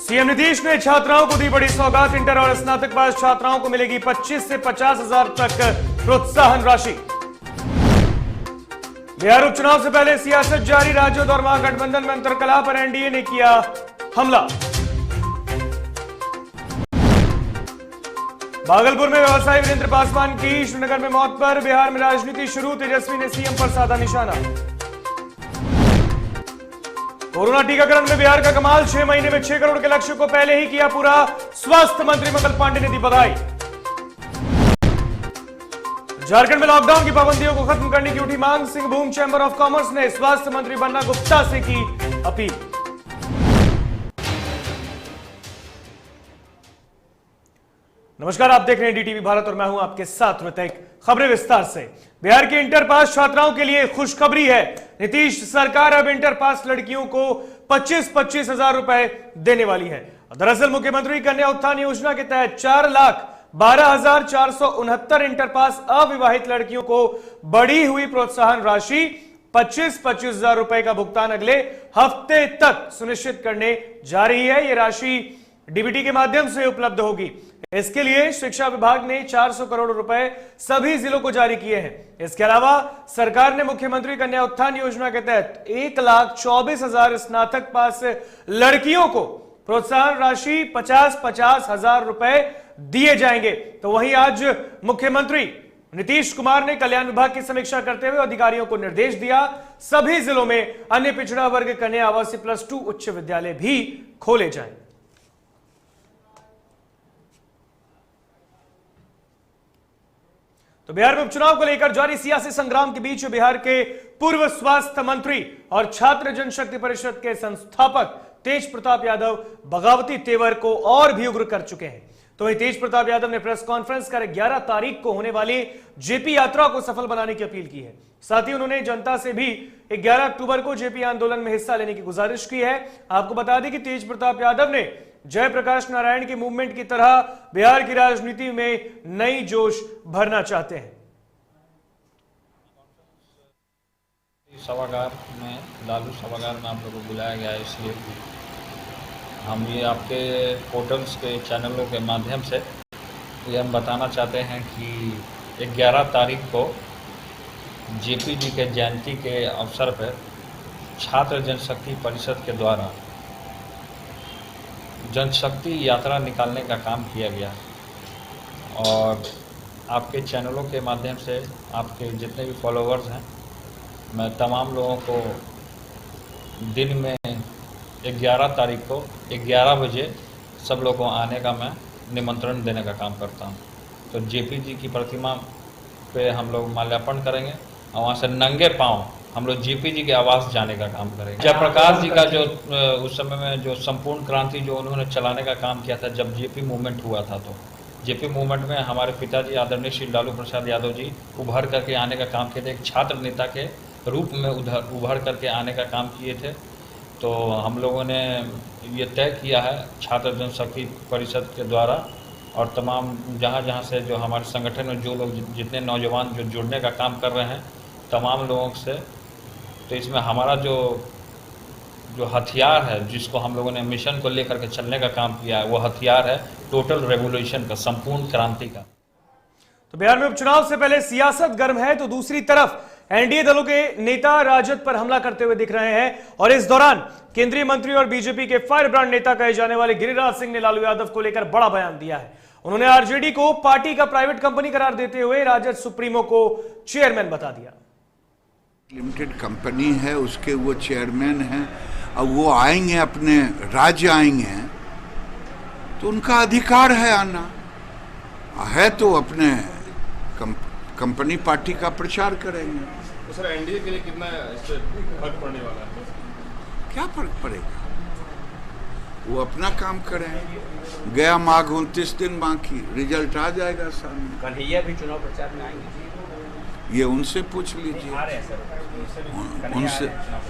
CM Nitish ने छात्राओं को दी बड़ी सौगात। इंटर और स्नातक पास छात्राओं को मिलेगी 25 से 50,000 तक प्रोत्साहन राशि। बिहार उपचुनाव से पहले सियासत जारी। राज्यों और महागठबंधन में अंतरकलह पर एनडीए ने किया हमला। भागलपुर में व्यवसायी वीरेंद्र पासवान की श्रीनगर में मौत पर बिहार में राजनीति शुरू। तेजस्वी ने सीएम पर साधा निशाना। कोरोना टीकाकरण में बिहार का कमाल। 6 महीने में 6 करोड़ के लक्ष्य को पहले ही किया पूरा। स्वास्थ्य मंत्री मंगल पांडे ने दी बधाई। झारखंड में लॉकडाउन की पाबंदियों को खत्म करने की उठी मांग। सिंहभूम चैंबर ऑफ कॉमर्स ने स्वास्थ्य मंत्री बन्ना गुप्ता से की अपील। नमस्कार, आप देख रहे हैं डीटीवी भारत और मैं हूं आपके साथ ऋतिक। खबरें विस्तार से। बिहार की इंटर पास छात्राओं के लिए खुशखबरी है। नीतीश सरकार अब इंटर पास लड़कियों को 25-25 हजार रुपए देने वाली है। दरअसल मुख्यमंत्री कन्या उत्थान योजना के तहत 4,12,469 इंटर पास अविवाहित लड़कियों को बढ़ी हुई प्रोत्साहन राशि 25-25 हजार रुपए का भुगतान अगले हफ्ते तक सुनिश्चित करने जा रही है। यह राशि डीबीटी के माध्यम से उपलब्ध होगी। इसके लिए शिक्षा विभाग ने 400 करोड़ रुपए सभी जिलों को जारी किए हैं। इसके अलावा सरकार ने मुख्यमंत्री कन्या उत्थान योजना के तहत 1,24,000 स्नातक पास लड़कियों को प्रोत्साहन राशि 50-50 हजार रुपए दिए जाएंगे। तो वहीं आज मुख्यमंत्री नीतीश कुमार ने कल्याण विभाग की समीक्षा करते हुए अधिकारियों को निर्देश दिया, सभी जिलों में अन्य पिछड़ा वर्ग कन्या आवासीय +2 उच्च विद्यालय भी खोले जाएं। तो बिहार में उपचुनाव को लेकर जारी सियासी संग्राम के बीच बिहार के पूर्व स्वास्थ्य मंत्री और छात्र जनशक्ति परिषद के संस्थापक तेज प्रताप यादव बगावती तेवर को और भी उग्र कर चुके हैं। तो वहीं तेज प्रताप यादव ने प्रेस कॉन्फ्रेंस कर 11 तारीख को होने वाली जेपी यात्रा को सफल बनाने की अपील की है। साथ ही उन्होंने जनता से भी 11 अक्टूबर को जेपी आंदोलन में हिस्सा लेने की गुजारिश की है। आपको बता दें कि तेज प्रताप यादव ने जयप्रकाश नारायण की मूवमेंट की तरह बिहार की राजनीति में नई जोश भरना चाहते हैं। सभागार में, लालू सभागार में आप लोगों को बुलाया गया है, इसलिए हम ये आपके पोर्टल्स के चैनलों के माध्यम से ये हम बताना चाहते हैं कि 11 तारीख को जेपी जी के जयंती के अवसर पर छात्र जनशक्ति परिषद के द्वारा जनशक्ति यात्रा निकालने का काम किया गया और आपके चैनलों के माध्यम से आपके जितने भी फॉलोअर्स हैं, मैं तमाम लोगों को दिन में 11 तारीख को 11 बजे सब लोगों को आने का मैं निमंत्रण देने का काम करता हूं। तो जेपी जी की प्रतिमा पे हम लोग माल्यार्पण करेंगे और वहाँ से नंगे पांव हम लोग जेपी जी के आवास जाने का काम करेंगे। जयप्रकाश जी का जो उस समय में जो संपूर्ण क्रांति जो उन्होंने चलाने का काम किया था, जब जेपी मूवमेंट हुआ था, तो जेपी मूवमेंट में हमारे पिताजी आदरणीय श्री लालू प्रसाद यादव जी उभर करके आने का काम किए थे। एक छात्र नेता के रूप में उभर करके आने का काम किए थे। तो हम लोगों ने ये तय किया है छात्र जनशक्ति परिषद के द्वारा और तमाम जहाँ से जो हमारे संगठन में जो लोग जितने नौजवान जो जुड़ने का काम कर रहे हैं तमाम लोगों से, तो इसमें हमारा जो हथियार है, जिसको हम लोगों ने मिशन को लेकर के चलने का काम किया है, वो हथियार है टोटल रेवोल्यूशन का, संपूर्ण क्रांति का। तो बिहार में उपचुनाव से पहले सियासत गर्म है, तो दूसरी तरफ एनडीए दलों के नेता राजद पर हमला करते हुए दिख रहे हैं और इस दौरान केंद्रीय मंत्री और बीजेपी के फायर ब्रांड नेता कहे जाने वाले गिरिराज सिंह ने लालू यादव को लेकर बड़ा बयान दिया है। उन्होंने आरजेडी को पार्टी का प्राइवेट कंपनी करार देते हुए राजद सुप्रीमो को चेयरमैन बता दिया। लिमिटेड कंपनी है, उसके वो चेयरमैन हैं, अब वो आएंगे अपने राज्य आएंगे तो उनका अधिकार है आना है, तो अपने कंपनी पार्टी का प्रचार करेंगे। तो सर एनडीए के लिए कितना इससे फर्क पड़ने वाला है? क्या फर्क पड़ेगा, वो अपना काम करें। गया माघ 29 दिन बाकी, रिजल्ट आ जाएगा सामने। कन्हैया भी चुनाव प्रचार में आएंगे, ये उनसे पूछ लीजिए,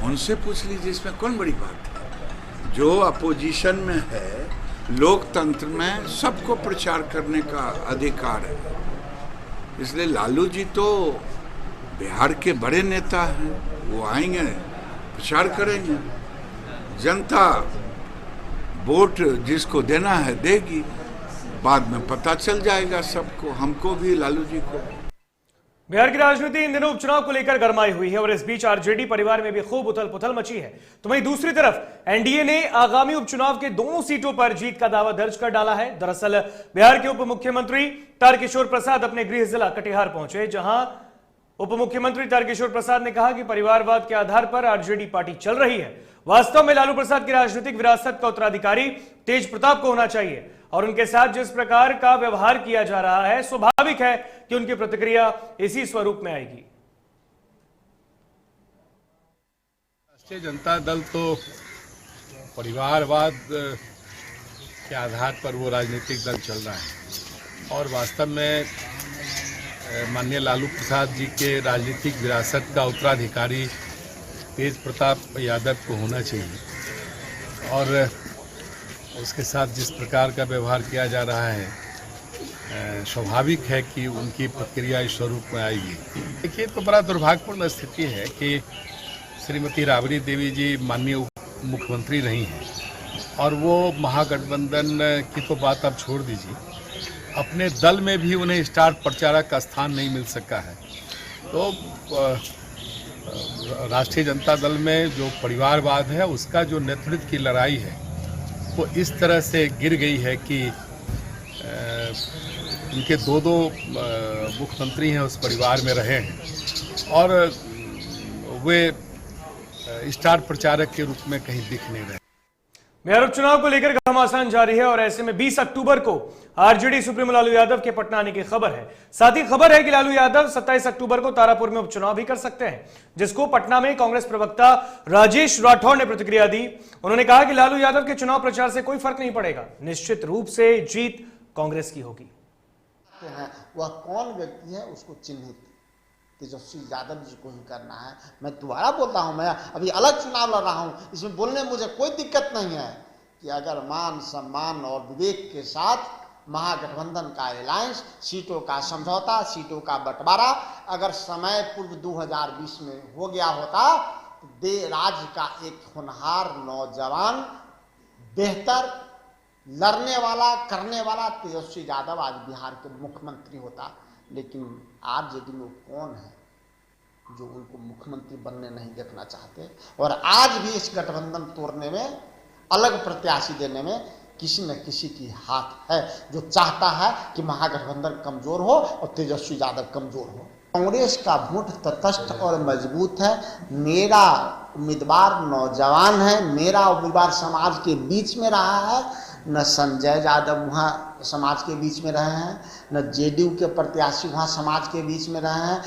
उनसे पूछ लीजिए, इसमें कौन बड़ी बात है। जो अपोजिशन में है, लोकतंत्र में सबको प्रचार करने का अधिकार है, इसलिए लालू जी तो बिहार के बड़े नेता हैं, वो आएंगे प्रचार करेंगे। जनता वोट जिसको देना है देगी, बाद में पता चल जाएगा सबको, हमको भी, लालू जी को। बिहार की राजनीति इन दिनों उपचुनाव को लेकर गरमाई हुई है और इस बीच आरजेडी परिवार में भी खूब उथल पुथल मची है। तो वहीं दूसरी तरफ एनडीए ने आगामी उपचुनाव के दोनों सीटों पर जीत का दावा दर्ज कर डाला है। दरअसल बिहार के उप मुख्यमंत्री तारकिशोर प्रसाद अपने गृह जिला कटिहार पहुंचे, जहां उप मुख्यमंत्री तारकिशोर प्रसाद ने कहा कि परिवारवाद के आधार पर आरजेडी पार्टी चल रही है। वास्तव में लालू प्रसाद की राजनीतिक विरासत का उत्तराधिकारी तेज प्रताप को होना चाहिए और उनके साथ जिस प्रकार का व्यवहार किया जा रहा है, स्वाभाविक है कि उनकी प्रतिक्रिया इसी स्वरूप में आएगी। राष्ट्रीय जनता दल तो परिवारवाद के आधार पर वो राजनीतिक दल चल रहा है और वास्तव में माननीय लालू प्रसाद जी के राजनीतिक विरासत का उत्तराधिकारी तेज प्रताप यादव को होना चाहिए और उसके साथ जिस प्रकार का व्यवहार किया जा रहा है, स्वाभाविक है कि उनकी प्रक्रिया इस स्वरूप में आएगी। देखिए, तो बड़ा दुर्भाग्यपूर्ण स्थिति है कि श्रीमती राबड़ी देवी जी माननीय मुख्यमंत्री रही हैं और वो महागठबंधन की तो बात आप छोड़ दीजिए, अपने दल में भी उन्हें स्टार प्रचारक का स्थान नहीं मिल सका है। तो राष्ट्रीय जनता दल में जो परिवारवाद है उसका जो नेतृत्व की लड़ाई है वो इस तरह से गिर गई है कि उनके दो मुख्यमंत्री हैं उस परिवार में रहे हैं और वे स्टार प्रचारक के रूप में कहीं दिख नहीं रहे। बिहार उपचुनाव को लेकर घमासान जारी है और ऐसे में 20 अक्टूबर को आरजेडी सुप्रीमो लालू यादव के पटना आने की खबर है। साथ ही खबर है कि लालू यादव 27 अक्टूबर को तारापुर में उपचुनाव भी कर सकते हैं, जिसको पटना में कांग्रेस प्रवक्ता राजेश राठौड़ ने प्रतिक्रिया दी। उन्होंने कहा कि लालू यादव के चुनाव प्रचार से कोई फर्क नहीं पड़ेगा, निश्चित रूप से जीत कांग्रेस की होगी। वह कौन व्यक्ति है उसको चिन्हित तेजस्वी यादव जी को ही करना है। मैं दोबारा बोलता हूं, मैं अभी अलग चुनाव लड़ रहा हूं, इसमें बोलने में मुझे कोई दिक्कत नहीं है कि अगर मान सम्मान और विवेक के साथ महागठबंधन का अलायंस, सीटों का समझौता, सीटों का बंटवारा अगर समय पूर्व 2020 में हो गया होता तो राज्य का एक होनहार नौजवान, बेहतर लड़ने वाला, करने वाला तेजस्वी यादव आज बिहार के मुख्यमंत्री होता। लेकिन आरजेडी में कौन है जो उनको मुख्यमंत्री बनने नहीं देखना चाहते और आज भी इस गठबंधन तोड़ने में, अलग प्रत्याशी देने में किसी न किसी की हाथ है, जो चाहता है कि महागठबंधन कमजोर हो और तेजस्वी यादव कमजोर हो। कांग्रेस का वोट तटस्थ और मजबूत है। मेरा उम्मीदवार नौजवान है, मेरा उम्मीदवार समाज के बीच में रहा है, न संजय यादव वहाँ समाज के बीच में रहे हैं, न जेडीयू के प्रत्याशी वहाँ समाज के बीच में रहे हैं,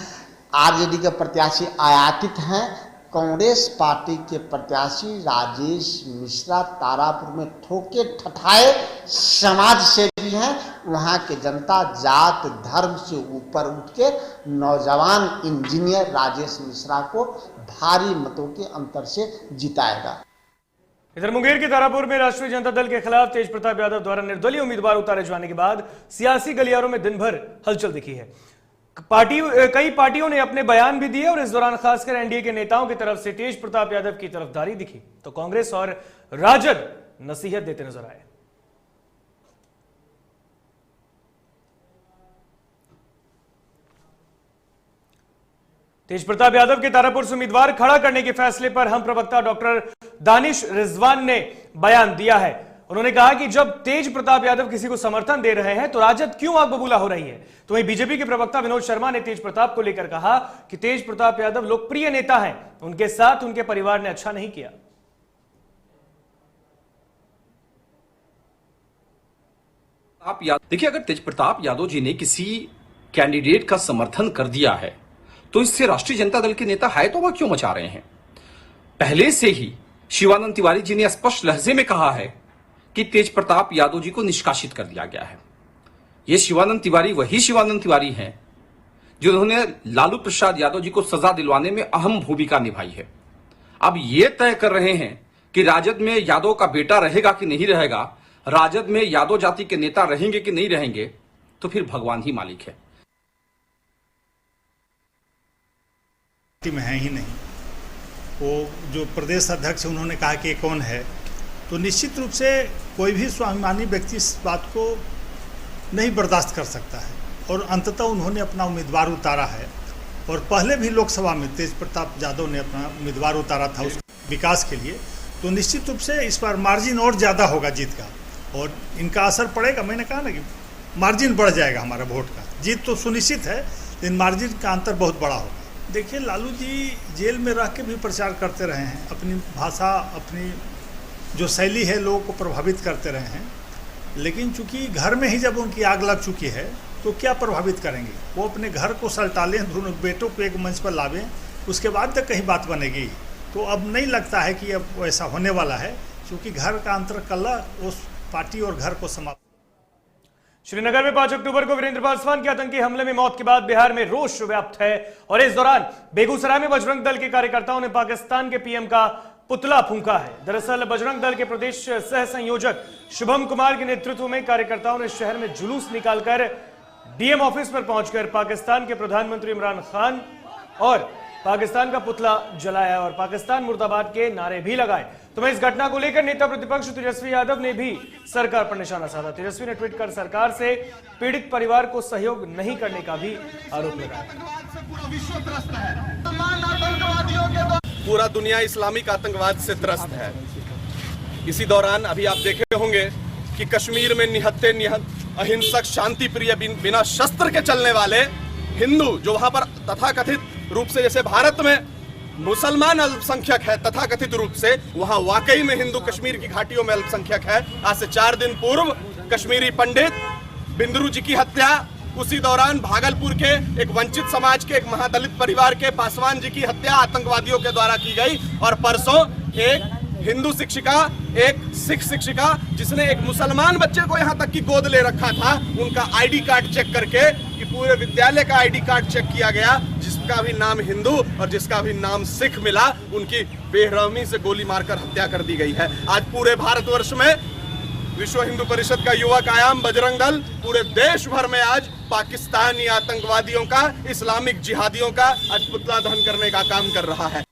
आरजेडी के प्रत्याशी आयातित हैं। कांग्रेस पार्टी के प्रत्याशी राजेश मिश्रा तारापुर में ठोके ठठाए समाज सेवी हैं। वहाँ के जनता जात धर्म से ऊपर उठ के नौजवान इंजीनियर राजेश मिश्रा को भारी मतों के अंतर से जिताएगा। इधर मुंगेर के तारापुर में राष्ट्रीय जनता दल के खिलाफ तेज प्रताप यादव द्वारा निर्दलीय उम्मीदवार उतारे जाने के बाद सियासी गलियारों में दिन भर हलचल दिखी है। कई पार्टियों ने अपने बयान भी दिए और इस दौरान खासकर एनडीए के नेताओं की तरफ से तेज प्रताप यादव की तरफदारी दिखी, तो कांग्रेस और राजद नसीहत देते नजर आए। तेज प्रताप यादव के तारापुर से उम्मीदवार खड़ा करने के फैसले पर हम प्रवक्ता डॉक्टर दानिश रिजवान ने बयान दिया है। उन्होंने कहा कि जब तेज प्रताप यादव किसी को समर्थन दे रहे हैं तो राजद क्यों आग बबूला हो रही है। तो वहीं बीजेपी के प्रवक्ता विनोद शर्मा ने तेज प्रताप को लेकर कहा कि तेज प्रताप यादव लोकप्रिय नेता हैं, उनके साथ उनके परिवार ने अच्छा नहीं किया। देखिए, अगर तेज प्रताप यादव जी ने किसी कैंडिडेट का समर्थन कर दिया है तो इससे राष्ट्रीय जनता दल के नेता है तो वह क्यों मचा रहे हैं। पहले से ही शिवानंद तिवारी जी ने स्पष्ट लहजे में कहा है कि तेज प्रताप यादव जी को निष्कासित कर दिया गया है। ये शिवानंद तिवारी वही शिवानंद तिवारी हैं जिन्होंने लालू प्रसाद यादव जी को सजा दिलवाने में अहम भूमिका निभाई है। अब ये तय कर रहे हैं कि राजद में यादव का बेटा रहेगा कि नहीं रहेगा, राजद में यादव जाति के नेता रहेंगे कि नहीं रहेंगे, तो फिर भगवान ही मालिक है। में है ही नहीं। वो जो प्रदेश अध्यक्ष उन्होंने कहा कि कौन है, तो निश्चित रूप से कोई भी स्वाभिमानी व्यक्ति इस बात को नहीं बर्दाश्त कर सकता है और अंततः उन्होंने अपना उम्मीदवार उतारा है। और पहले भी लोकसभा में तेज प्रताप यादव ने अपना उम्मीदवार उतारा था उस विकास के लिए, तो निश्चित रूप से इस बार मार्जिन और ज़्यादा होगा जीत का और इनका असर पड़ेगा। मैंने कहा ना कि मार्जिन बढ़ जाएगा हमारा वोट का, जीत तो सुनिश्चित है लेकिन मार्जिन का अंतर बहुत बड़ा होगा। देखिए, लालू जी जेल में रह के भी प्रचार करते रहे हैं, अपनी भाषा, अपनी जो शैली है लोगों को प्रभावित करते रहे हैं, लेकिन चूंकि घर में ही जब उनकी आग लग चुकी है तो क्या प्रभावित करेंगे? वो अपने घर को सल्टालें, दोनों बेटों को एक मंच पर लावें, उसके बाद तक कहीं बात बनेगी। तो अब नहीं लगता है कि अब ऐसा होने वाला है, क्योंकि घर का अंतर कलह उस पार्टी और घर को समाप्त। श्रीनगर में 5 अक्टूबर को वीरेंद्र पासवान के आतंकी हमले में मौत के बाद बिहार में रोष व्याप्त है और इस दौरान बेगूसराय में बजरंग दल के कार्यकर्ताओं ने पाकिस्तान के पीएम का पुतला फूंका है। दरअसल बजरंग दल के प्रदेश सह संयोजक शुभम कुमार के नेतृत्व में कार्यकर्ताओं ने शहर में जुलूस निकालकर डीएम ऑफिस पर पहुंचकर पाकिस्तान के प्रधानमंत्री इमरान खान और पाकिस्तान का पुतला जलाया और पाकिस्तान मुर्दाबाद के नारे भी लगाए। तो मैं इस घटना को लेकर नेता प्रतिपक्ष तेजस्वी यादव ने भी सरकार पर निशाना साधा। तेजस्वी ने ट्वीट कर सरकार से पीड़ित परिवार को सहयोग नहीं करने का भी आरोप लगाया। पूरा दुनिया इस्लामिक आतंकवाद से त्रस्त है। इसी दौरान अभी आप देखे होंगे कि कश्मीर में निहत्थे अहिंसक शांति प्रिय बिना शस्त्र के चलने वाले हिंदू, जो वहां पर तथाकथित रूप से, जैसे भारत में मुसलमान अल्पसंख्यक है तथाकथित रूप से, वहां वाकई में हिंदू कश्मीर की घाटियों में अल्पसंख्यक है। आज से 4 दिन पूर्व कश्मीरी पंडित बिंदरू जी की हत्या, उसी दौरान भागलपुर के एक वंचित समाज के एक महादलित परिवार के पासवान जी की हत्या आतंकवादियों के द्वारा की गई। और परसों एक हिंदू शिक्षिका, एक सिख शिक्षिका जिसने एक मुसलमान बच्चे को यहाँ तक की गोद ले रखा था, उनका आईडी कार्ड चेक करके, कि पूरे विद्यालय का आईडी कार्ड चेक किया गया, जिसका भी नाम हिंदू और जिसका भी नाम सिख मिला, उनकी बेरहमी से गोली मारकर हत्या कर दी गई है। आज पूरे भारतवर्ष में विश्व हिंदू परिषद का युवक आयाम बजरंग दल पूरे देश भर में आज पाकिस्तानी आतंकवादियों का, इस्लामिक जिहादियों का आज पुतला दहन करने का काम कर रहा है।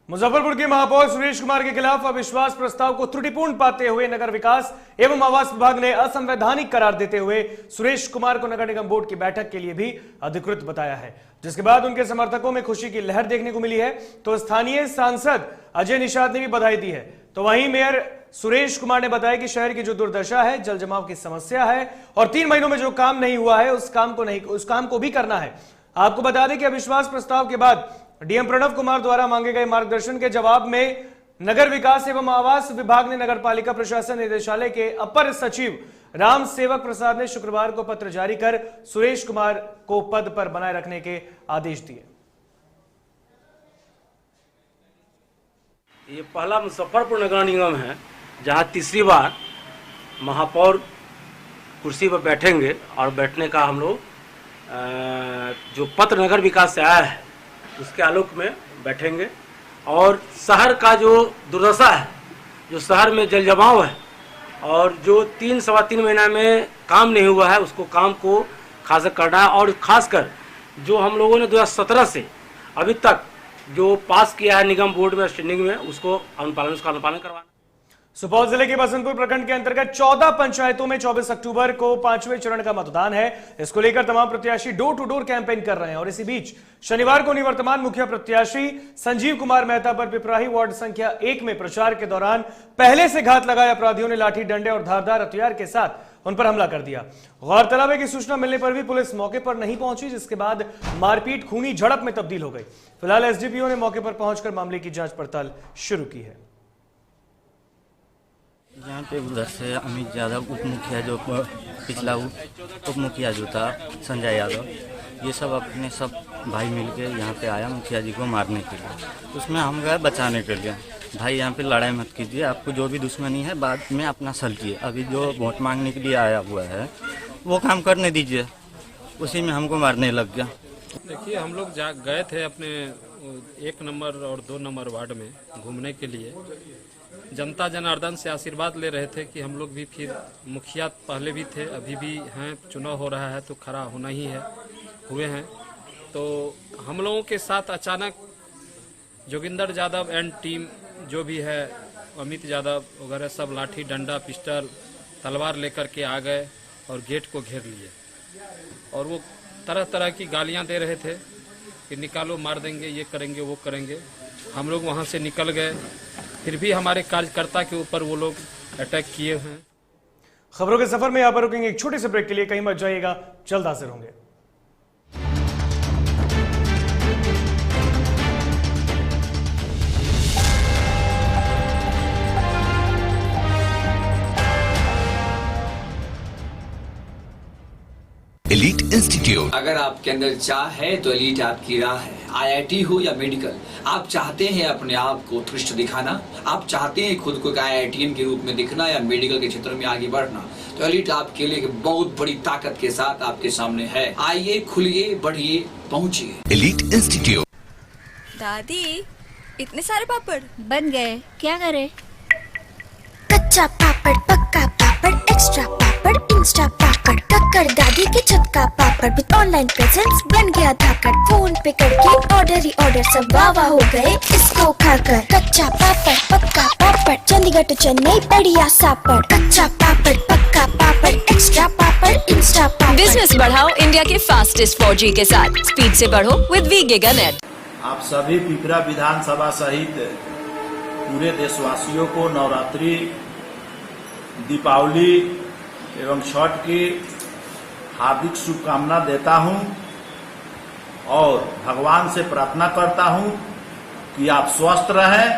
मुजफ्फरपुर के महापौर सुरेश कुमार के खिलाफ अविश्वास प्रस्ताव को त्रुटिपूर्ण पाते हुए नगर विकास एवं आवास विभाग ने असंवैधानिक करार देते हुए सुरेश कुमार को नगर निगम बोर्ड की बैठक के लिए भी अधिकृत बताया है, जिसके बाद उनके समर्थकों में खुशी की लहर देखने को मिली है। तो स्थानीय सांसद अजय निषाद ने भी बधाई दी है। तो वहीं मेयर सुरेश कुमार ने बताया कि शहर की जो दुर्दशा है, जल जमाव की समस्या है और 3 महीनों में जो काम नहीं हुआ है उस काम को भी करना है। आपको बता दें कि अविश्वास प्रस्ताव के बाद डीएम प्रणव कुमार द्वारा मांगे गए मार्गदर्शन के जवाब में नगर विकास एवं आवास विभाग ने नगर पालिका प्रशासन निदेशालय के अपर सचिव राम सेवक प्रसाद ने शुक्रवार को पत्र जारी कर सुरेश कुमार को पद पर बनाए रखने के आदेश दिए। ये पहला मुजफ्फरपुर नगर निगम है जहां तीसरी बार महापौर कुर्सी पर बैठेंगे और बैठने का हम लोग जो पत्र नगर विकास से आया है उसके आलोक में बैठेंगे और शहर का जो दुर्दशा है, जो शहर में जल जमाव है और जो 3-3.25 महीना में काम नहीं हुआ है, उसको काम को खास करना है। और खासकर जो हम लोगों ने 2017 से अभी तक जो पास किया है निगम बोर्ड में स्टैंडिंग में, उसका अनुपालन करवाना। सुपौल जिले के बसंतपुर प्रखंड के अंतर्गत 14 पंचायतों में 24 अक्टूबर को 5वें चरण का मतदान है। इसको लेकर तमाम प्रत्याशी डोर टू डोर कैंपेन कर रहे हैं और इसी बीच शनिवार को निवर्तमान मुखिया प्रत्याशी संजीव कुमार मेहता पर पिपराही वार्ड संख्या 1 में प्रचार के दौरान पहले से घात लगाए अपराधियों ने लाठी डंडे और धारदार हथियार के साथ उन पर हमला कर दिया। गौरतलब है कि सूचना मिलने पर भी पुलिस मौके पर नहीं पहुंची, जिसके बाद मारपीट खूनी झड़प में तब्दील हो गई। फिलहाल एसडीपीओ ने मौके पर पहुंचकर मामले की जांच पड़ताल शुरू की है। यहाँ पे उधर से अमित यादव उप मुखिया, जो पिछला उप मुखिया जो था संजय यादव, ये सब अपने सब भाई मिलके यहाँ पे आया मुखिया जी को मारने के लिए। उसमें हम गए बचाने के लिए। भाई यहाँ पे लड़ाई मत कीजिए, आपको जो भी दुश्मनी है बाद में अपना सलटिए, अभी जो वोट मांगने के लिए आया हुआ है वो काम करने दीजिए। उसी में हमको मारने लग गया। देखिए, हम लोग गए थे अपने 1 नंबर और 2 नंबर वार्ड में घूमने के लिए। जनता जनार्दन से आशीर्वाद ले रहे थे कि हम लोग भी फिर मुखिया पहले भी थे, अभी भी हैं, चुनाव हो रहा है तो खड़ा होना ही है, हुए हैं। तो हम लोगों के साथ अचानक जोगिंदर यादव एंड टीम जो भी है अमित यादव वगैरह सब लाठी डंडा पिस्टल तलवार लेकर के आ गए और गेट को घेर लिए और वो तरह तरह की गालियां दे रहे थे कि निकालो, मार देंगे, ये करेंगे, वो करेंगे। हम लोग वहां से निकल गए, फिर भी हमारे कार्यकर्ता के ऊपर वो लोग अटैक किए हैं। खबरों के सफर में यहाँ पर रुकेंगे एक छोटे से ब्रेक के लिए, कहीं मत जाइएगा, जल्द हाजिर होंगे। Elite institute. अगर आपके अंदर चाह है तो एलीट आपकी राह है। IIT हो या मेडिकल, आप चाहते हैं अपने आप को उत्कृष्ट दिखाना, आप चाहते हैं खुद को एक IITian के रूप में दिखना या मेडिकल के क्षेत्र में आगे बढ़ना, तो एलीट आपके लिए एक बहुत बड़ी ताकत के साथ आपके सामने है। आइए, खुलिए, बढ़िए, पहुंचिए। Elite institute. दादी, इतने सारे पापड़ बन गए, क्या करे? कच्चा पापड़, पक्का पापड़, एक्स्ट्रा पापड़, इंस्टा पापड़, कक्कर दादी के छत का पापड़ विद ऑनलाइन प्रेजेंस बन गया धाकड़। फोन पे करके ऑर्डर ही ऑर्डर, सब वाह हो गए इसको खाकर। कच्चा पापड़, पक्का पापड़, चंडीगढ़ टू चेन्नई बढ़िया सापड़। कच्चा पापड़, पक्का पापड़, एक्स्ट्रा पापड़, इंस्टा पापड़। बिजनेस बढ़ाओ इंडिया के फास्टेस्ट 4G के साथ, स्पीड से बढ़ो विद वी गिगानेट। आप सभी पिपरा विधानसभा सहित पूरे देशवासियों को नवरात्रि, दीपावली एवं छठ की हार्दिक शुभकामना देता हूं और भगवान से प्रार्थना करता हूं कि आप स्वस्थ रहें,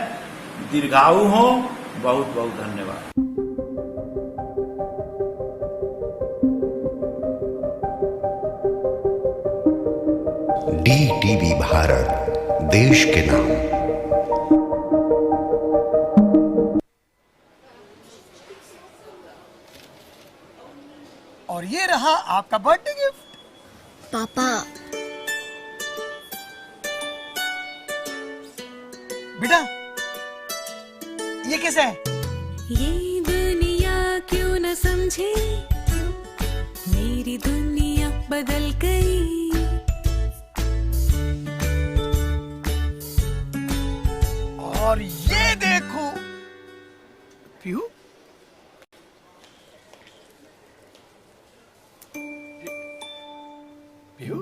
दीर्घायु हो। बहुत बहुत धन्यवाद। DTV भारत, देश के नाम। और ये रहा आपका बर्थडे गिफ्ट। पापा, बेटा ये कैसा है? ये दुनिया क्यों न समझे, मेरी दुनिया बदल गई। और ये देखो पीहू, पीहू,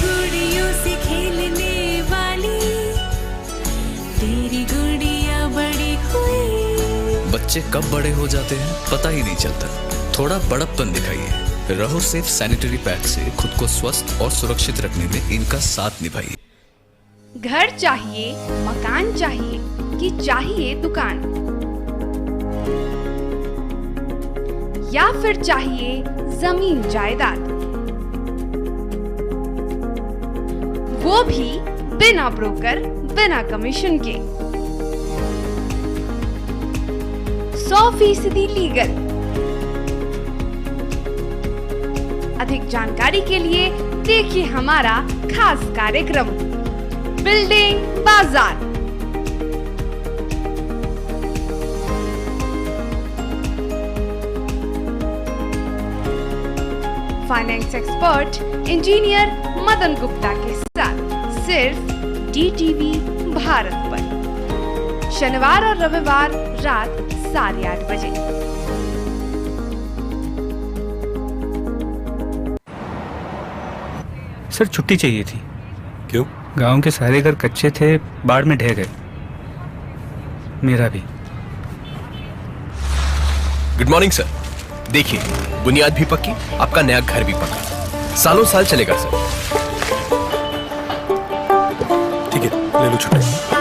गुड़ियों से खेलने वाली तेरी गुड़िया बड़ी हुई। बच्चे कब बड़े हो जाते हैं पता ही नहीं चलता। थोड़ा बड़प्पन दिखाइए। रहो सेफ सैनिटरी पैड से खुद को स्वस्थ और सुरक्षित रखने में इनका साथ निभाइए। घर चाहिए, मकान चाहिए कि चाहिए दुकान, या फिर चाहिए जमीन जायदाद, वो भी बिना ब्रोकर, बिना कमीशन के, 100% लीगल। अधिक जानकारी के लिए देखिए हमारा खास कार्यक्रम बिल्डिंग बाजार। Finance expert engineer Madan Gupta के साथ सिर्फ DTV भारत पर, शनिवार और रविवार रात 8:30 बजे। सर छुट्टी चाहिए थी। क्यों? गांव के सारे घर कच्चे थे, बाढ़ में ढह गए, मेरा भी। Good morning sir. देखिए, बुनियाद भी पक्की, आपका नया घर भी पक्का, सालों साल चलेगा सर। ठीक है, ले लो छुट्टी।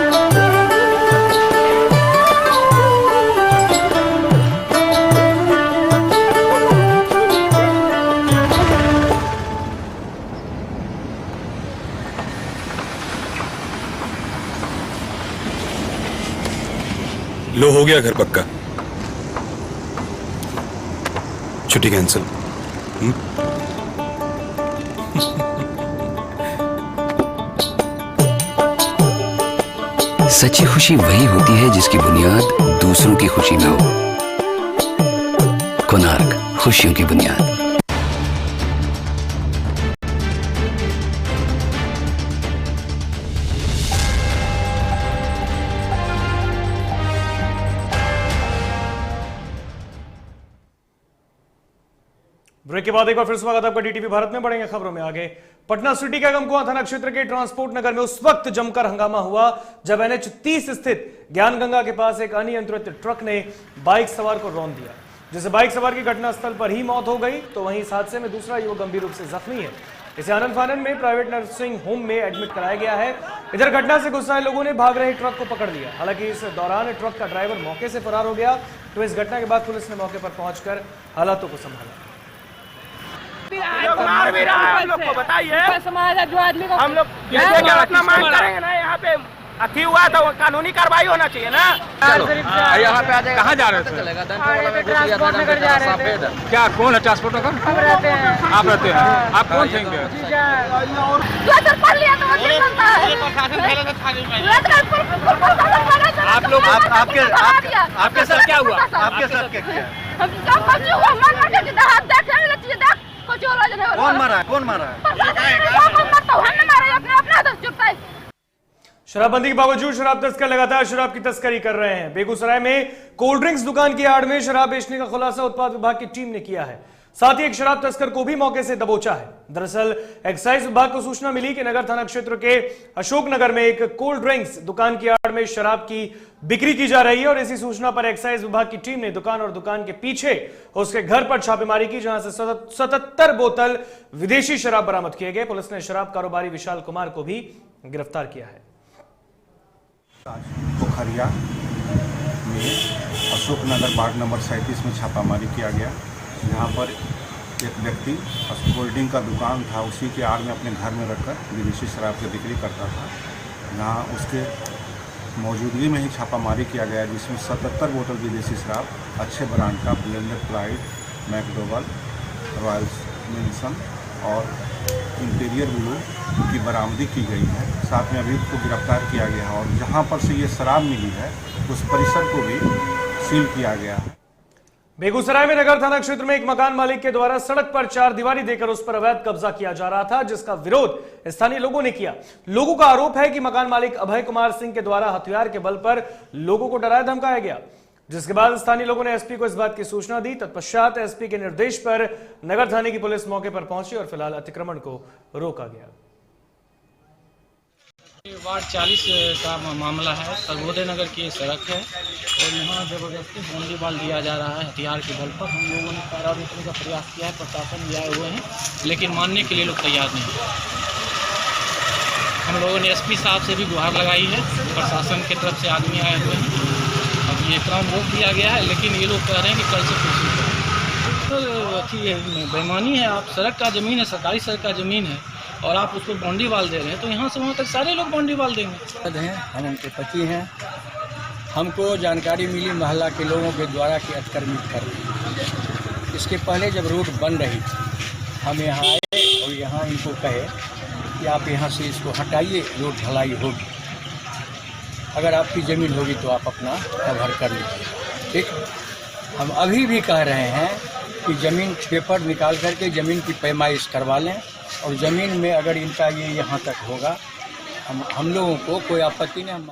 लो, हो गया घर पक्का। छुट्टी कैंसिल। सच्ची खुशी वही होती है जिसकी बुनियाद दूसरों की खुशी में हो। कोणार्क, खुशियों की बुनियाद। ब्रेक के बाद एक बार फिर स्वागत आपका डीटीवी भारत में। बढ़ेंगे खबरों में आगे। पटना सिटी के गमकुआं थाना क्षेत्र के ट्रांसपोर्ट नगर में उस वक्त जमकर हंगामा हुआ जब NH 30 स्थित ज्ञानगंगा के पास एक अनियंत्रित ट्रक ने बाइक सवार को रौंद दिया, जिससे बाइक सवार की घटनास्थल पर ही मौत हो गई। तो वहीं इस हादसे में दूसरा युवक गंभीर रूप से जख्मी है। इसे आनंद फानन में प्राइवेट नर्सिंग होम में एडमिट कराया गया है। इधर घटना से गुस्साए लोगों ने भाग रहे ट्रक को पकड़ लिया। हालांकि इस दौरान ट्रक का ड्राइवर मौके से फरार हो गया। तो इस घटना के बाद पुलिस ने मौके पर पहुंचकर हालातों को संभाला। मार भी रहा है हम लोग को, बताइए समाज जो आदमी को हम लोग अपना मांग करेंगे ना। यहाँ पे अति हुआ तो कानूनी कार्रवाई होना चाहिए ना। यहाँ पे आ जाएगा। कहाँ जा रहे थे? ट्रांसपोर्ट नगर जा रहे थे। क्या कौन है ट्रांसपोर्ट नगर? हम रहते हैं। आप रहते हैं? आप कौन थे? आप लोग आपके साथ क्या हुआ? आपके साथ क्या? कौन मारा? कौन मारा? शराबबंदी के बावजूद शराब तस्कर लगातार शराब की तस्करी कर रहे हैं। बेगूसराय में कोल्ड ड्रिंक्स दुकान की आड़ में शराब बेचने का खुलासा उत्पाद विभाग की टीम ने किया है। साथ ही एक शराब तस्कर को भी मौके से दबोचा है। दरअसल एक्साइज विभाग को सूचना मिली कि नगर थाना क्षेत्र के अशोकनगर में एक कोल्ड ड्रिंक्स दुकान की आड़ में शराब की बिक्री की जा रही है और इसी सूचना पर एक्साइज विभाग की टीम ने दुकान और दुकान के पीछे उसके घर पर छापेमारी की, जहां से 77 बोतल विदेशी शराब बरामद किए गए। पुलिस ने शराब कारोबारी विशाल कुमार को भी गिरफ्तार किया है। पोखरिया में अशोकनगर वार्ड नंबर 37 में छापामारी किया गया, यहाँ पर एक व्यक्ति कोल्ड ड्रिंक का दुकान था, उसी के आड़ में अपने घर में रखकर विदेशी शराब की बिक्री करता था। यहाँ उसके मौजूदगी में ही छापामारी किया गया, जिसमें 77 बोतल विदेशी शराब अच्छे ब्रांड का blended flight, McDowell, royal Milne और इंटीरियर ब्लू की बरामदी की गई है। साथ में अभियुक्त को गिरफ्तार किया गया है और जहां पर से ये शराब मिली है उस परिसर को भी सील किया गया है। बेगूसराय में नगर थाना क्षेत्र में एक मकान मालिक के द्वारा सड़क पर चार दीवारी देकर उस पर अवैध कब्जा किया जा रहा था, जिसका विरोध स्थानीय लोगों ने किया। लोगों का आरोप है कि मकान मालिक अभय कुमार सिंह के द्वारा हथियार के बल पर लोगों को डराया धमकाया गया, जिसके बाद स्थानीय लोगों ने एसपी को इस बात की सूचना दी। तत्पश्चात एसपी के निर्देश पर नगर थाने की पुलिस मौके पर पहुंची और फिलहाल अतिक्रमण को रोका गया। वार्ड 40 का मामला है। सर्वोदय नगर की सड़क है और यहाँ जबरदस्ती बाउंड्री वाल दिया जा रहा है हथियार के बल पर। हम लोगों ने पैरा रोकने का प्रयास किया है, प्रशासन भी आए हुए हैं, लेकिन मानने के लिए लोग तैयार नहीं है। हम लोगों ने एसपी साहब से भी गुहार लगाई है, प्रशासन की तरफ से आदमी आए हुए हैं। अब ये काम रोक दिया गया है, लेकिन ये लोग कह रहे हैं कि कल से कोशिश करें। तो अच्छी बेईमानी है। आप सड़क का ज़मीन है, सरकारी सड़क का ज़मीन है और आप उसको बाउंड्री वाल दे रहे हैं, तो यहाँ से वहाँ तक सारे लोग बाउंड्री वाल देंगे। हम उनके पति हैं। हमको जानकारी मिली मोहल्ला के लोगों के द्वारा कि अतिक्रमित कर रहे हैं। इसके पहले जब रोड बन रही थी, हम यहाँ आए और यहाँ इनको कहे कि आप यहाँ से इसको हटाइए, रोड ढलाई होगी। अगर आपकी ज़मीन होगी तो आप अपना कवर कर लीजिए। ठीक, हम अभी भी कह रहे हैं कि ज़मीन पेपर निकाल करके ज़मीन की पैमाइश करवा लें और ज़मीन में अगर इनका ये यहाँ तक होगा, हम लोगों को कोई आपत्ति नहीं।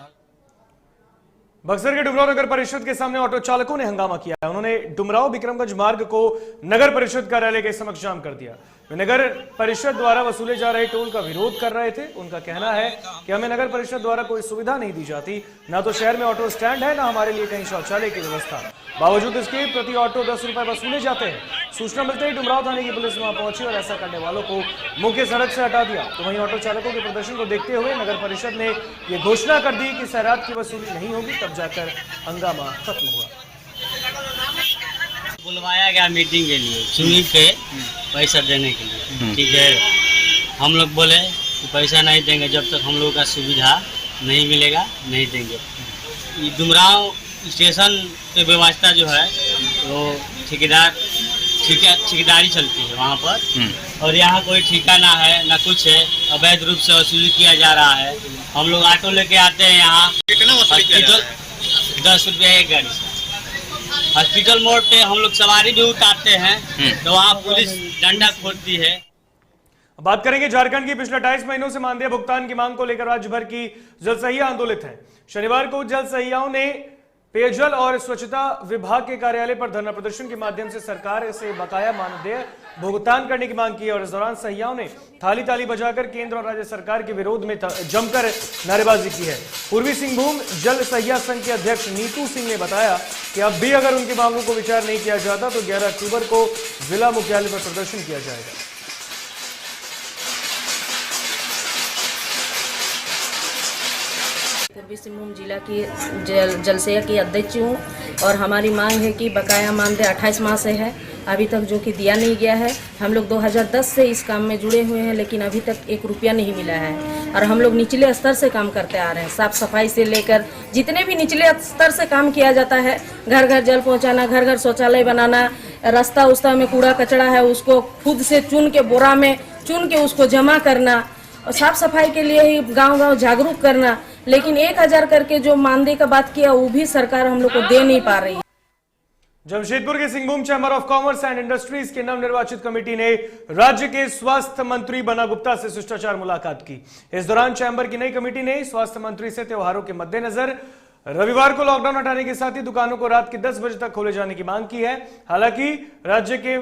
बक्सर के डुमराव नगर परिषद के सामने ऑटो चालकों ने हंगामा किया है। उन्होंने डुमराव विक्रमगंज मार्ग को नगर परिषद कार्यालय के समक्ष जाम कर दिया। वे नगर परिषद द्वारा वसूले जा रहे टोल का विरोध कर रहे थे। उनका कहना है कि हमें नगर परिषद द्वारा कोई सुविधा नहीं दी जाती, ना तो शहर में ऑटो स्टैंड है, ना हमारे लिए कहीं शौचालय की व्यवस्था। बावजूद इसके प्रति ऑटो 10 रुपए वसूले जाते हैं। सूचना मिलते ही डुमराव थाने की पुलिस वहां पहुंची और ऐसा करने वालों को मुख्य सड़क से हटा दिया। तो वहीं ऑटो चालकों के प्रदर्शन को देखते हुए नगर परिषद ने यह घोषणा कर दी कि सैरात की वसूली नहीं होगी, तब जाकर हंगामा खत्म हुआ। बुलवाया गया मीटिंग के लिए, सुनी पे पैसा देने के लिए। ठीक है, हम लोग बोले कि पैसा नहीं देंगे जब तक हम लोगों का सुविधा नहीं मिलेगा, नहीं देंगे। डुमराव स्टेशन पे व्यवस्था जो है वो ठेकेदारी चलती है वहाँ पर, और यहाँ कोई ठेका ना है ना कुछ है, अवैध रूप से वसूली किया जा रहा है। हम लोग ऑटो लेके आते हैं यहाँ, हॉस्पिटल 10 रुपये एक गाड़ी से। हॉस्पिटल मोड़ पे हम लोग सवारी भी उतारते हैं तो वहाँ पुलिस डंडा खोलती है। बात करेंगे झारखंड की। पिछले 28 महीनों से मानदेय भुगतान की मांग को लेकर राज्य भर की जल सहिया आंदोलित है। शनिवार को जल सहियाओं ने पेयजल और स्वच्छता विभाग के कार्यालय पर धरना प्रदर्शन के माध्यम से सरकार से बकाया मानदेय भुगतान करने की मांग की और इस दौरान सहियाओं ने थाली ताली बजाकर केंद्र और राज्य सरकार के विरोध में जमकर नारेबाजी की है। पूर्वी सिंहभूम जल सहिया संघ के अध्यक्ष नीतू सिंह ने बताया कि अब भी अगर उनकी मांगों को विचार नहीं किया जाता तो 11 अक्टूबर को जिला मुख्यालय पर प्रदर्शन किया जाएगा। पूर्वी सिंहभूम जिला की जलसेया की अध्यक्ष हूँ और हमारी मांग है कि बकाया मानदेय 28 माह से है, अभी तक जो कि दिया नहीं गया है। हम लोग 2010 से इस काम में जुड़े हुए हैं, लेकिन अभी तक 1 रुपया नहीं मिला है और हम लोग निचले स्तर से काम करते आ रहे हैं। साफ सफाई से लेकर जितने भी निचले स्तर से काम किया जाता है, घर घर जल पहुँचाना, घर घर शौचालय बनाना, रास्ता उस्ता में कूड़ा कचरा है उसको खुद से चुन के बोरा में चुन के उसको जमा करना और साफ सफाई के लिए ही गांव-गांव जागरूक करना। लेकिन 1000 करके जो मानदेय का बात किया वो भी सरकार हम लोग को दे नहीं पा रही है। जमशेदपुर के Singhbhum chamber of commerce and industries के नवनिर्वाचित कमेटी ने राज्य के स्वास्थ्य मंत्री बन्ना गुप्ता से शिष्टाचार मुलाकात की। इस दौरान चैंबर की नई कमेटी ने स्वास्थ्य मंत्री से त्योहारों के मद्देनजर रविवार को लॉकडाउन हटाने के साथ ही दुकानों को रात के 10 बजे तक खोले जाने की मांग की है। हालांकि राज्य के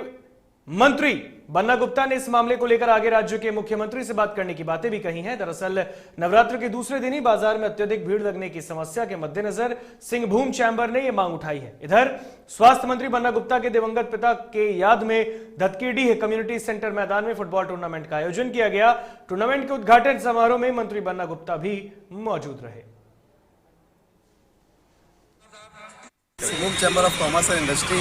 मंत्री बन्ना गुप्ता ने इस मामले को लेकर आगे राज्य के मुख्यमंत्री से बात करने की बातें भी कही हैं। दरअसल नवरात्र के दूसरे दिन ही बाजार में अत्यधिक भीड़ लगने की समस्या के मद्देनजर सिंहभूम चैंबर ने यह मांग उठाई है। इधर स्वास्थ्य मंत्री बन्ना गुप्ता के दिवंगत पिता के याद में धतकीडीह कम्युनिटी सेंटर मैदान में फुटबॉल टूर्नामेंट का आयोजन किया गया। टूर्नामेंट के उद्घाटन समारोह में मंत्री बन्ना गुप्ता भी मौजूद रहे। Singhbhum chamber of commerce and industry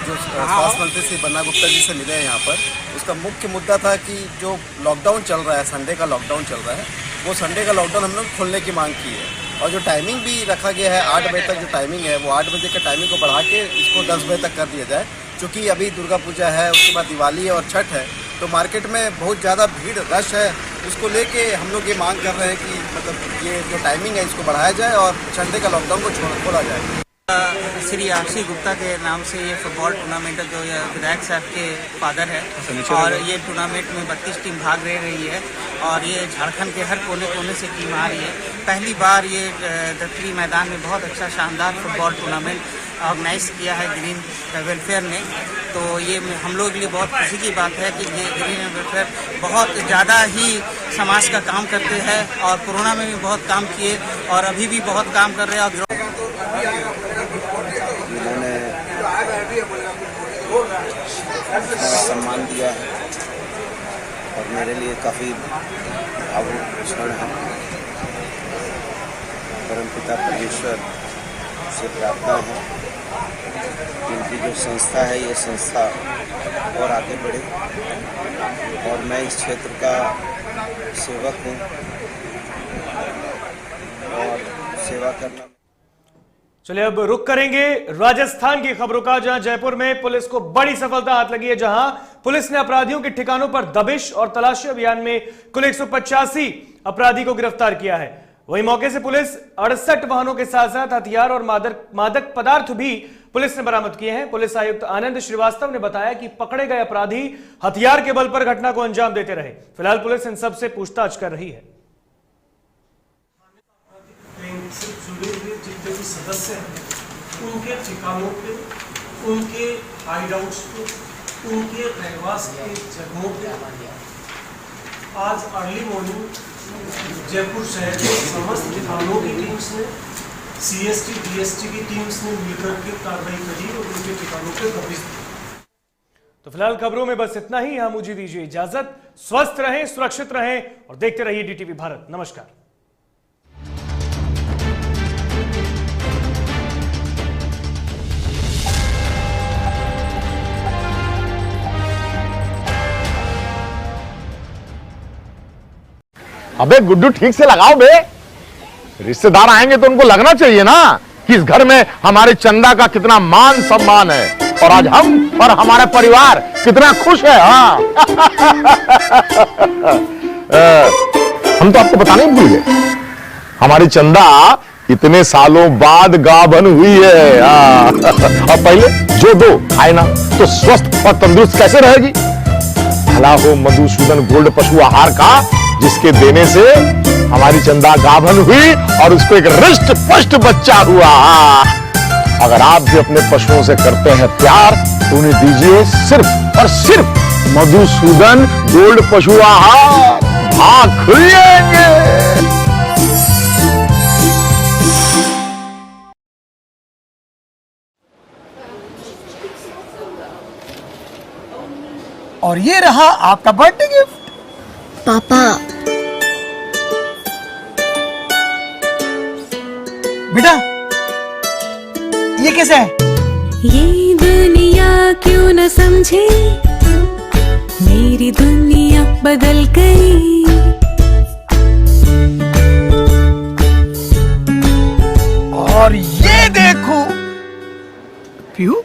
जो स्वास्थ्य मंत्री श्री बन्ना गुप्ता जी से मिले हैं यहाँ पर, उसका मुख्य मुद्दा था कि जो लॉकडाउन चल रहा है, संडे का लॉकडाउन चल रहा है, वो संडे का लॉकडाउन हम लोग खोलने की मांग की है और जो टाइमिंग भी रखा गया है 8 बजे तक जो टाइमिंग है वो 8 बजे का टाइमिंग को बढ़ा के इसको 10 बजे तक कर दिया जाए। क्योंकि अभी दुर्गा पूजा है, उसके बाद दिवाली है और छठ है, तो मार्केट में बहुत ज़्यादा भीड़ रश है। उसको लेके हम लोग ये मांग कर रहे हैं कि मतलब ये जो टाइमिंग है इसको बढ़ाया जाए और संडे का लॉकडाउन को खोला जाए। श्री आरसी गुप्ता के नाम से ये फुटबॉल टूर्नामेंट जो विधायक साहब के फादर है और ये टूर्नामेंट में 32 टीम भाग ले रही है और ये झारखंड के हर कोने कोने से टीम आ रही है। पहली बार ये धतरी मैदान में बहुत अच्छा शानदार फुटबॉल टूर्नामेंट ऑर्गेनाइज किया है ग्रीन वेलफेयर ने। तो ये हम लोग के लिए बहुत खुशी की बात है कि ये ग्रीन वेलफेयर बहुत ज़्यादा ही समाज का काम करते हैं और कोरोना में भी बहुत काम किए और अभी भी बहुत काम कर रहे हैं। सम्मान दिया है और मेरे लिए काफ़ी भावुक क्षण है। परमपिता परमेश्वर से प्रार्थना है कि इनकी जो संस्था है ये संस्था और आगे बढ़े और मैं इस क्षेत्र का सेवक हूँ और सेवा करना। चलिए अब रुक करेंगे राजस्थान की खबरों का, जहां जयपुर में पुलिस को बड़ी सफलता हाथ लगी है। जहां पुलिस ने अपराधियों के ठिकानों पर दबिश और तलाशी अभियान में कुल 185 अपराधी को गिरफ्तार किया है। वहीं मौके से पुलिस 68 वाहनों के साथ साथ हथियार और मादक पदार्थ भी पुलिस ने बरामद किए हैं। पुलिस आयुक्त आनंद श्रीवास्तव ने बताया कि पकड़े गए अपराधी हथियार के बल पर घटना को अंजाम देते रहे। फिलहाल पुलिस इन सब से पूछताछ कर रही है। जितने भी सदस्य हैं उनके ठिकानों पे, उनके हाइडआउट्स पे, उनके रहवास के जगहों पे आज अर्ली मॉर्निंग जयपुर शहर के समस्त थानों की टीम्स ने, CST, DST की टीम्स ने मिलकर के कार्रवाई करी और उनके ठिकानों पे दबिश दी। तो फिलहाल खबरों में बस इतना ही। मुझे दीजिए इजाजत। स्वस्थ रहें, सुरक्षित रहें और देखते रहिए DTV भारत। नमस्कार। अबे गुड्डू ठीक से लगाओ बे, रिश्तेदार आएंगे तो उनको लगना चाहिए ना कि इस घर में हमारे चंदा का कितना मान सम्मान है और आज हम और हमारा परिवार कितना खुश है। हाँ हम तो आपको बताने भूल गए, हमारी चंदा इतने सालों बाद गाभन हुई है। और पहले जो दो खाए ना तो स्वस्थ और तंदुरुस्त कैसे रहेगी। भला हो मधुसूदन गोल्ड पशु आहार का, जिसके देने से हमारी चंदा गाभन हुई और उसको एक रिष्ट पुष्ट बच्चा हुआ। अगर आप भी अपने पशुओं से करते हैं प्यार तो उन्हें दीजिए सिर्फ और सिर्फ मधुसूदन गोल्ड पशु आहार। भाग खुलेंगे। और ये रहा आपका बर्थडे गिफ्ट। पापा बेटा ये कैसा है? ये दुनिया क्यों न समझे, मेरी दुनिया बदल गई। और ये देखो प्यू